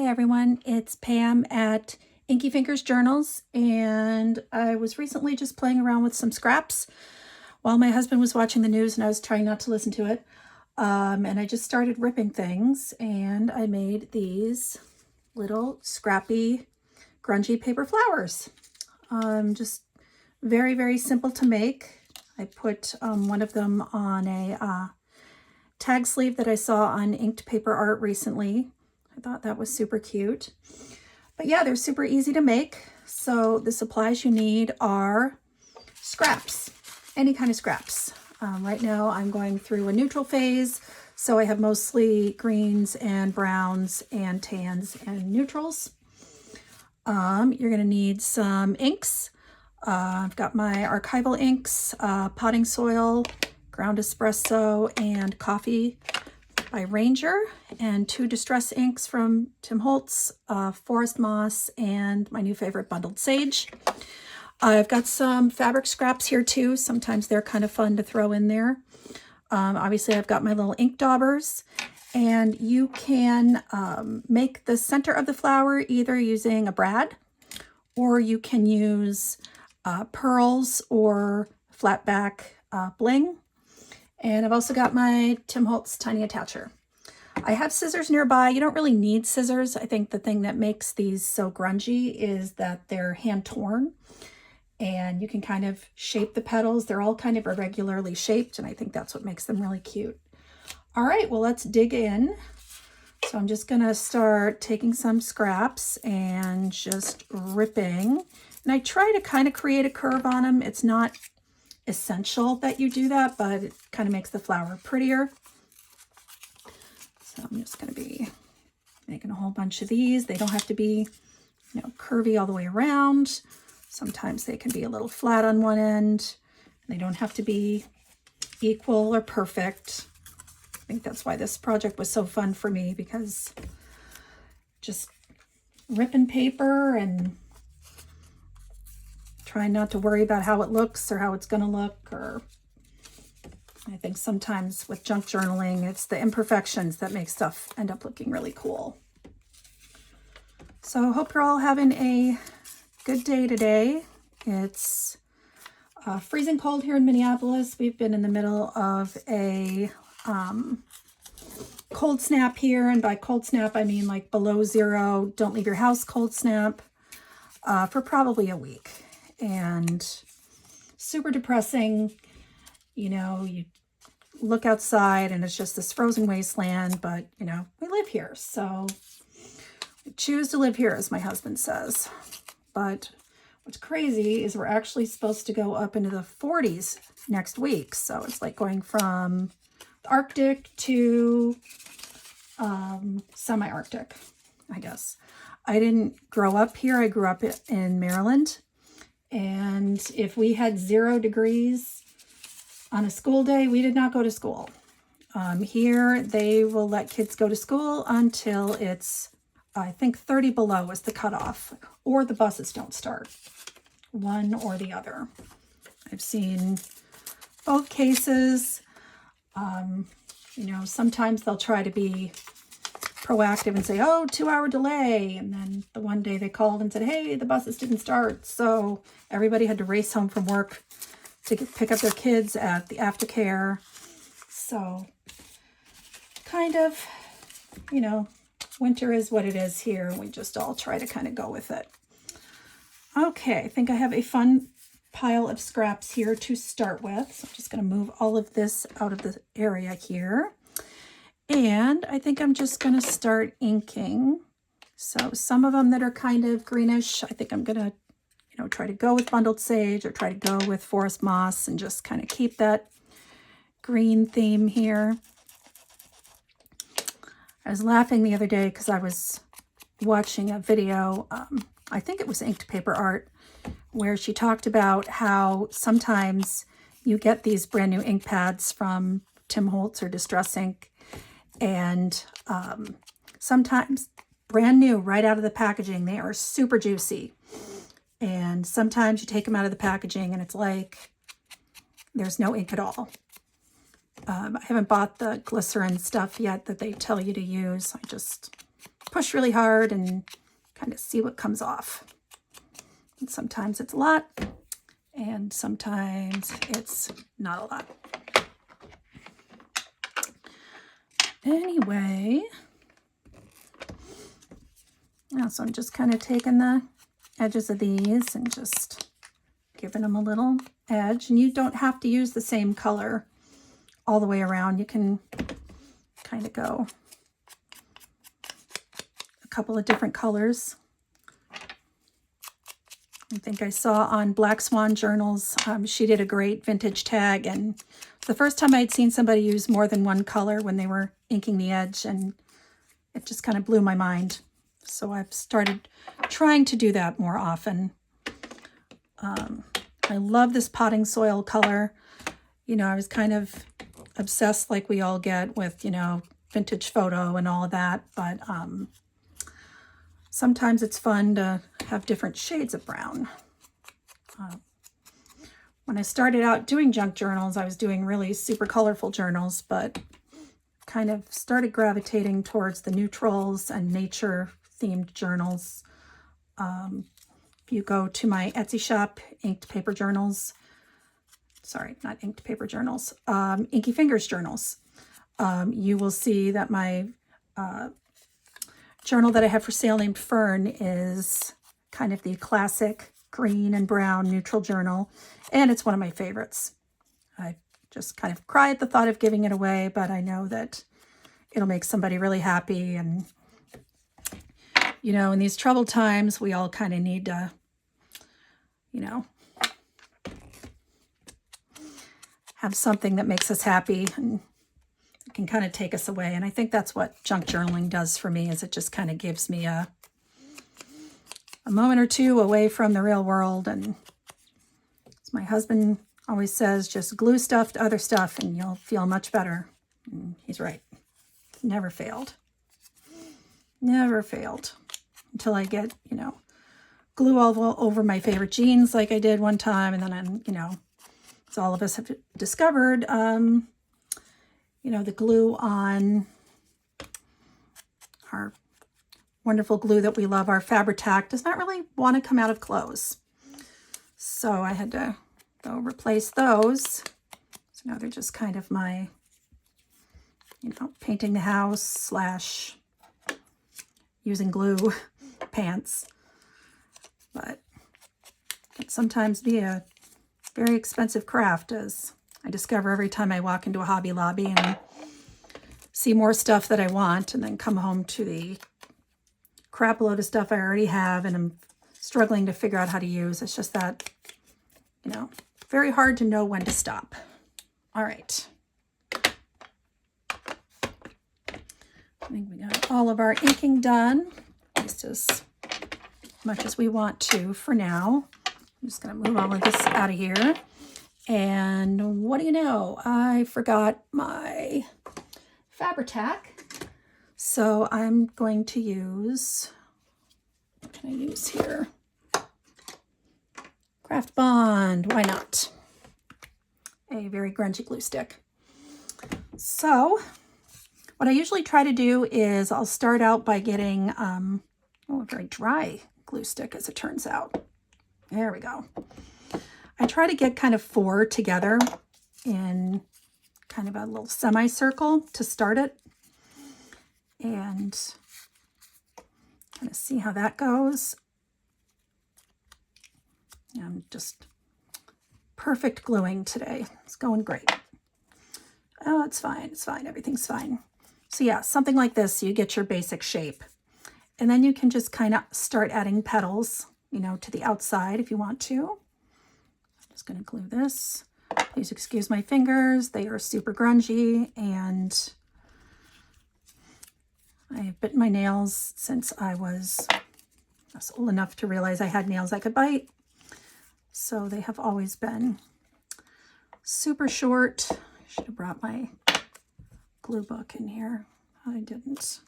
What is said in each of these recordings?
everyone, it's Pam at Inky Fingers Journals, and I was recently just playing around with some scraps while my husband was watching the news and I was trying not to listen to it. And I just started ripping things, and I made these little scrappy grungy paper flowers. Just very, very simple to make. I put one of them on a tag sleeve that I saw on Inked Paper Art recently. I thought that was super cute. But yeah, they're super easy to make. So the supplies you need are scraps, any kind of scraps. Right now I'm going through a neutral phase, so I have mostly greens and browns and tans and neutrals. You're going to need some inks. I've got my archival inks, potting soil, ground espresso, and coffee by Ranger, and 2 distress inks from Tim Holtz, forest moss, and my new favorite, bundled sage. I've got some fabric scraps here too. Sometimes they're kind of fun to throw in there. Obviously I've got my little ink daubers, and you can make the center of the flower either using a brad, or you can use pearls or flat back bling. And I've also got my Tim Holtz tiny attacher. I have scissors nearby. You don't really need scissors. I think the thing that makes these so grungy is that they're hand torn, and you can kind of shape the petals. They're all kind of irregularly shaped, and I think that's what makes them really cute. All right, well, let's dig in. So I'm just gonna start taking some scraps and just ripping. And I try to kind of create a curve on them. It's not essential that you do that, but it kind of makes the flower prettier. So I'm just going to be making a whole bunch of these. They don't have to be, curvy all the way around. Sometimes they can be a little flat on one end. They don't have to be equal or perfect. I think that's why this project was so fun for me, because just ripping paper and trying not to worry about how it looks or how it's going to look. Or I think sometimes with junk journaling, it's the imperfections that make stuff end up looking really cool. So I hope you're all having a good day today. It's freezing cold here in Minneapolis. We've been in the middle of a cold snap here. And by cold snap, I mean like below zero, don't leave your house cold snap for probably a week. And super depressing. You look outside and it's just this frozen wasteland, but we live here, so we choose to live here, as my husband says. But what's crazy is we're actually supposed to go up into the 40s next week, so it's like going from the Arctic to semi-Arctic, I guess. I didn't grow up here. I grew up in Maryland. And if we had 0 degrees on a school day, we did not go to school. Here, they will let kids go to school until it's, I think, 30 below is the cutoff, or the buses don't start. One or the other. I've seen both cases. Sometimes they'll try to be proactive and say, oh, 2-hour delay. And then the one day they called and said, hey, the buses didn't start. So everybody had to race home from work to pick up their kids at the aftercare. So kind of, winter is what it is here. We just all try to kind of go with it. Okay, I think I have a fun pile of scraps here to start with. So I'm just going to move all of this out of the area here. And I think I'm just going to start inking. So some of them that are kind of greenish, I think I'm going to, try to go with bundled sage or try to go with forest moss and just kind of keep that green theme here. I was laughing the other day because I was watching a video, I think it was Inked Paper Art, where she talked about how sometimes you get these brand new ink pads from Tim Holtz or Distress Ink, and sometimes brand new right out of the packaging, they are super juicy. And sometimes you take them out of the packaging and it's like there's no ink at all. I haven't bought the glycerin stuff yet that they tell you to use. I just push really hard and kind of see what comes off. And sometimes it's a lot, and sometimes it's not a lot. Anyway, now, so I'm just kind of taking the edges of these and just giving them a little edge. And you don't have to use the same color all the way around. You can kind of go a couple of different colors. I think I saw on Black Swan Journals, she did a great vintage tag, and the first time I'd seen somebody use more than one color when they were inking the edge, and it just kind of blew my mind. So I've started trying to do that more often. I love this potting soil color. You know, I was kind of obsessed like we all get with, you know, vintage photo and all of that, but sometimes it's fun to have different shades of brown. When I started out doing junk journals, I was doing really super colorful journals, but kind of started gravitating towards the neutrals and nature themed journals. If you go to my Etsy shop, Inked Paper Journals, sorry, not Inked Paper Journals, Inky Fingers Journals, you will see that my journal that I have for sale named Fern is kind of the classic green and brown neutral journal, and it's one of my favorites. I just kind of cry at the thought of giving it away, but I know that it'll make somebody really happy. And, you know, in these troubled times, we all kind of need to, you know, have something that makes us happy and can kind of take us away. And I think that's what junk journaling does for me, is it just kind of gives me a moment or two away from the real world. And as my husband always says, just glue stuff to other stuff and you'll feel much better. And he's right. Never failed. Never failed. Until I get, you know, glue all over my favorite jeans like I did one time. And then I'm, you know, as all of us have discovered, you know, the glue on our wonderful glue that we love, our Fabri-Tac, does not really want to come out of clothes. So I had to go replace those. So now they're just kind of my, you know, painting the house / using glue pants. But it can sometimes be a very expensive craft, as I discover every time I walk into a Hobby Lobby and see more stuff that I want, and then come home to the crap load of stuff I already have and I'm struggling to figure out how to use. It's just that, you know, very hard to know when to stop. All right. I think we got all of our inking done, just as much as we want to for now. I'm just going to move all of this out of here. And what do you know? I forgot my Fabri-Tac. So I'm going to use, what can I use here? Craft Bond, why not? A very grungy glue stick. So what I usually try to do is I'll start out by getting a very dry glue stick, as it turns out. There we go. I try to get kind of 4 together in kind of a little semicircle to start it, and kind of see how that goes. I'm just perfect gluing today. It's going great. Oh, it's fine. It's fine. Everything's fine. So yeah, something like this, so you get your basic shape. And then you can just kind of start adding petals, you know, to the outside if you want to. I'm just going to glue this. Please excuse my fingers. They are super grungy, and I have bitten my nails since I was old enough to realize I had nails I could bite. So they have always been super short. I should have brought my glue book in here. I didn't. So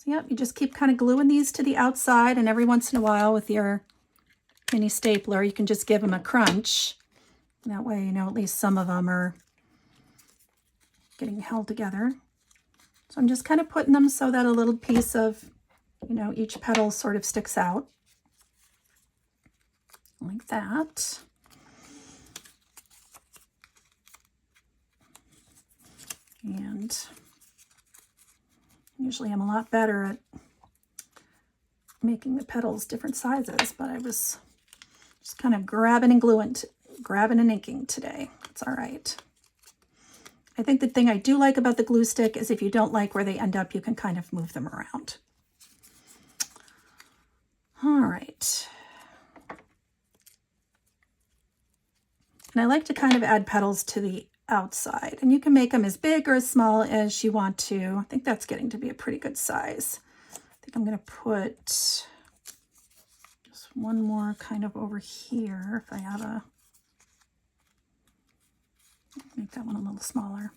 yep, you just keep kind of gluing these to the outside, and every once in a while with your mini stapler, you can just give them a crunch. That way, you know, at least some of them are getting held together. So I'm just kind of putting them so that a little piece of you know, each petal sort of sticks out like that. And usually I'm a lot better at making the petals different sizes, but I was just kind of grabbing and inking today. It's all right. I think the thing I do like about the glue stick is if you don't like where they end up, you can kind of move them around. All right. And I like to kind of add petals to the outside, and you can make them as big or as small as you want to. I think that's getting to be a pretty good size. I think I'm going to put just one more kind of over here if I have a, make that one a little smaller.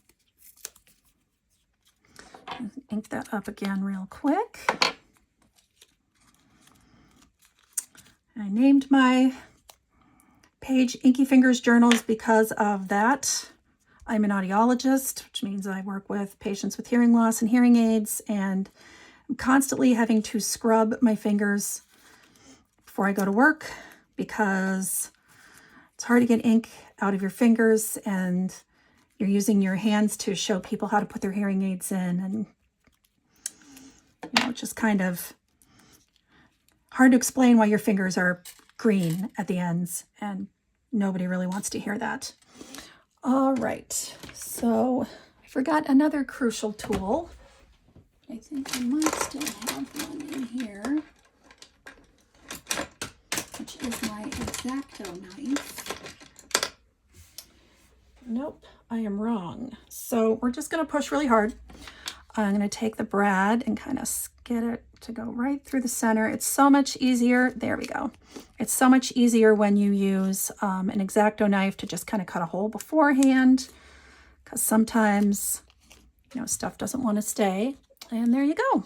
Ink that up again real quick. I named my page Inky Fingers Journals because of that. I'm an audiologist, which means I work with patients with hearing loss and hearing aids, and I'm constantly having to scrub my fingers before I go to work because it's hard to get ink out of your fingers, and you're using your hands to show people how to put their hearing aids in, and you know, it's just kind of hard to explain why your fingers are green at the ends, and nobody really wants to hear that. All right, so I forgot another crucial tool. I think I might still have one in here, which is my X-Acto knife. Nope, I am wrong. So we're just going to push really hard. I'm going to take the brad and kind of get it to go right through the center. It's so much easier. There we go. It's so much easier when you use an X-Acto knife to just kind of cut a hole beforehand, because sometimes, you know, stuff doesn't want to stay. And there you go.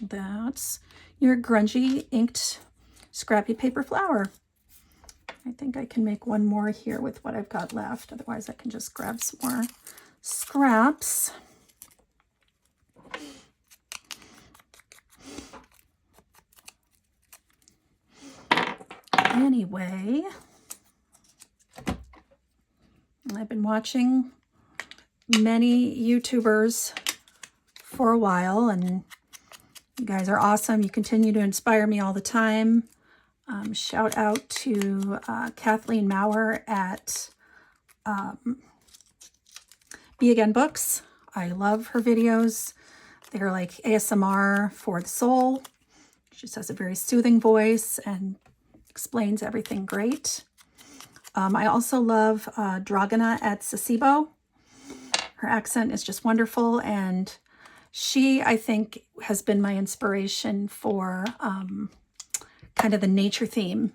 That's your grungy inked scrappy paper flower. I think I can make one more here with what I've got left. Otherwise I can just grab some more scraps. Anyway, I've been watching many YouTubers for a while, and you guys are awesome. You continue to inspire me all the time. Shout out to Kathleen Maurer at Be Again Books. I love her videos. They're like ASMR for the soul. She just has a very soothing voice and explains everything great. I also love Dragana at Sasibo. Her accent is just wonderful, and she, I think, has been my inspiration for kind of the nature theme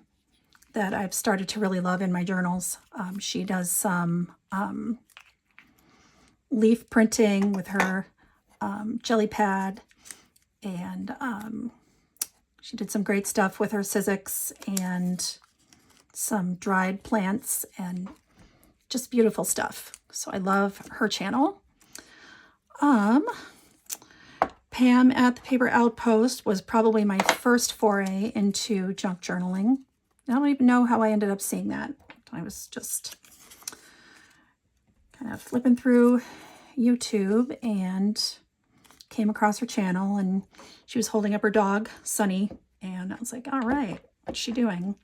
that I've started to really love in my journals. She does some leaf printing with her jelly pad, and she did some great stuff with her Sizzix and some dried plants and just beautiful stuff. So I love her channel. Pam at the Paper Outpost was probably my first foray into junk journaling. I don't even know how I ended up seeing that. I was just kind of flipping through YouTube and came across her channel, and she was holding up her dog, Sunny, and I was like, all right, what's she doing?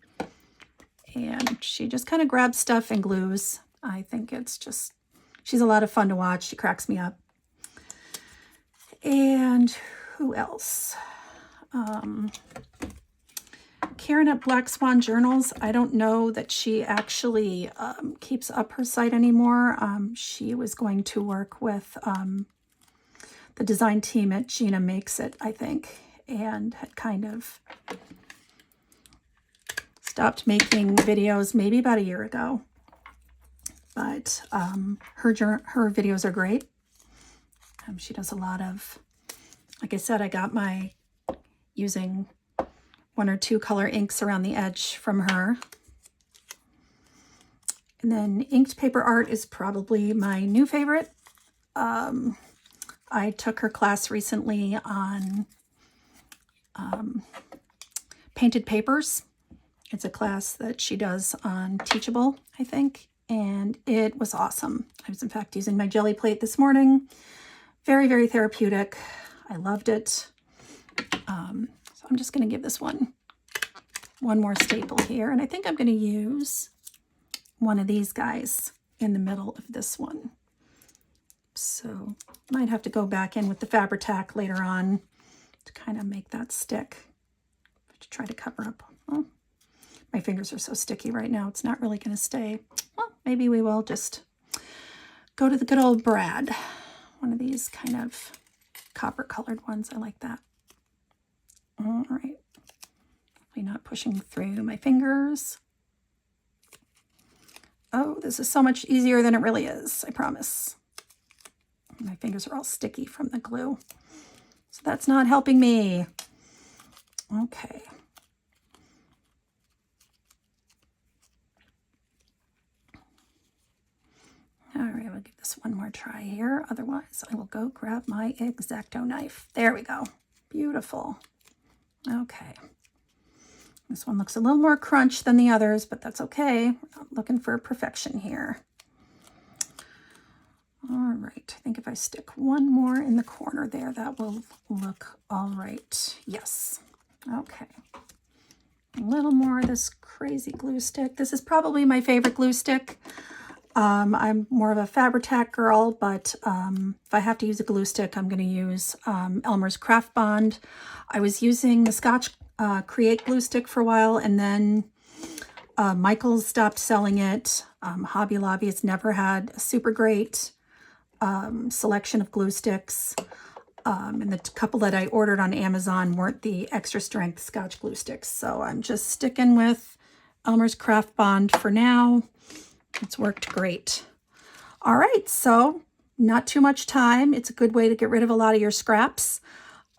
And she just kind of grabs stuff and glues. I think it's just, she's a lot of fun to watch. She cracks me up. And who else? Karen at Black Swan Journals. I don't know that she actually keeps up her site anymore. She was going to work with the design team at Gina Makes It, I think, and had kind of stopped making videos maybe about a year ago. But her videos are great. She does a lot of, like I said, I got my using 1 or 2 color inks around the edge from her. And then inked paper art is probably my new favorite. I took her class recently on painted papers. It's a class that she does on Teachable, I think, and it was awesome. I was in fact using my jelly plate this morning. Very, very therapeutic. I loved it. So I'm just going to give this one more staple here, and I think I'm going to use one of these guys in the middle of this one. So might have to go back in with the Fabri-Tac later on to kind of make that stick, to try to cover up. Oh, my fingers are so sticky right now, it's not really going to stay. Well, maybe we will just go to the good old Brad. One of these kind of copper colored ones. I like that. All right. Hopefully not pushing through my fingers. Oh, this is so much easier than it really is, I promise. My fingers are all sticky from the glue. So that's not helping me. Okay. All right, we'll give this one more try here. Otherwise, I will go grab my X-Acto knife. There we go. Beautiful. Okay. This one looks a little more crunch than the others, but that's okay. We're not looking for perfection here. All right, I think if I stick one more in the corner there, that will look all right. Yes. Okay. A little more of this crazy glue stick. This is probably my favorite glue stick. I'm more of a Fabri-Tac girl, but if I have to use a glue stick, I'm going to use Elmer's Craft Bond. I was using the Scotch Create glue stick for a while, and then Michaels stopped selling it. Hobby Lobby has never had a super great selection of glue sticks. And the couple that I ordered on Amazon weren't the extra strength Scotch glue sticks. So I'm just sticking with Elmer's Craft Bond for now. It's worked great. All right, so not too much time. It's a good way to get rid of a lot of your scraps.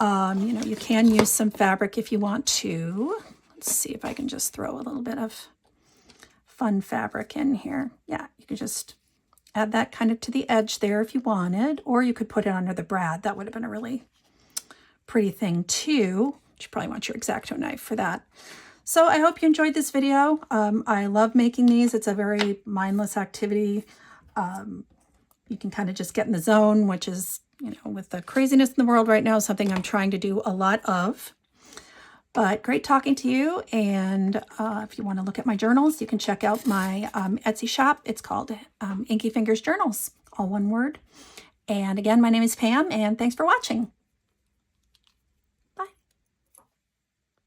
You know, you can use some fabric if you want to. Let's see if I can just throw a little bit of fun fabric in here. Yeah, you could just add that kind of to the edge there if you wanted, or you could put it under the brad. That would have been a really pretty thing too. You probably want your X-Acto knife for that. So I hope you enjoyed this video. I love making these. It's a very mindless activity. You can kind of just get in the zone, which is, you know, with the craziness in the world right now, something I'm trying to do a lot of. But great talking to you. And if you want to look at my journals, you can check out my Etsy shop. It's called Inky Fingers Journals, all one word. And again, my name is Pam, and thanks for watching.